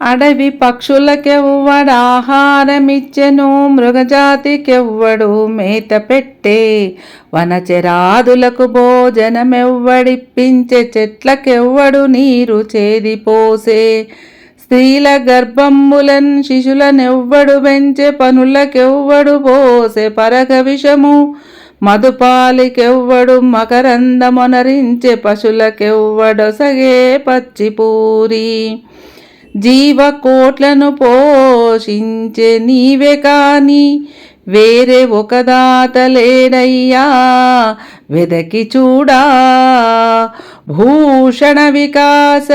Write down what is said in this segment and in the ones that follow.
అడవి పక్షులకెవ్వడాహారమిచ్చెను, మృగజాతికెవ్వడు మేత పెట్టే, వనచరాదులకు భోజనమెవ్వడిప్పించె, చెట్లకెవ్వడు నీరు చేదిపోసే, స్త్రీల గర్భంబులన్ శిశులనెవ్వడు పెంచె, పనులకెవ్వడు పోసె పరగ విషము, మధుపాలికెవ్వడు మకరందమొనరించె, పశులకెవ్వడొసగే పచ్చిపూరి, జీవకోట్లను పోషించే నీవే కాని వేరే ఒక దాత లేడయ్యా, వెదకి చూడా. భూషణ వికాస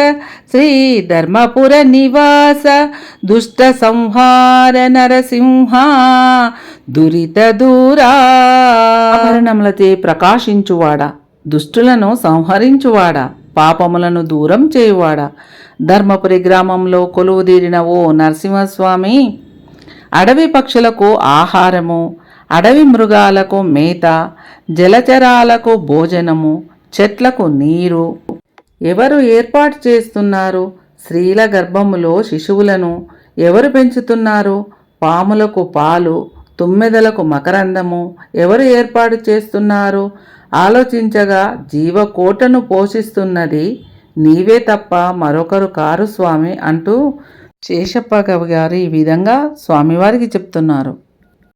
శ్రీ ధర్మపుర నివాస, దుష్ట సంహార నరసింహ దురిత దూరా. ఆభరణములచే ప్రకాశించువాడా, దుష్టులను సంహరించువాడా, పాపములను దూరం చేయువాడా, ధర్మపురి గ్రామంలో కొలువుదీరిన ఓ నరసింహస్వామి, అడవి పక్షులకు ఆహారము, అడవి మృగాలకు మేత, జలచరాలకు భోజనము, చెట్లకు నీరు ఎవరు ఏర్పాటు చేస్తున్నారు? స్త్రీల గర్భములో శిశువులను ఎవరు పెంచుతున్నారు? పాములకు పాలు, తుమ్మెదలకు మకరందము ఎవరు ఏర్పాటు చేస్తున్నారు? ఆలోచించగా జీవకోటను పోషిస్తున్నది నీవే తప్ప మరొకరు కారు స్వామి అంటూ శేషప్ప కవి గారు ఈ విధంగా స్వామివారికి చెప్తున్నారు.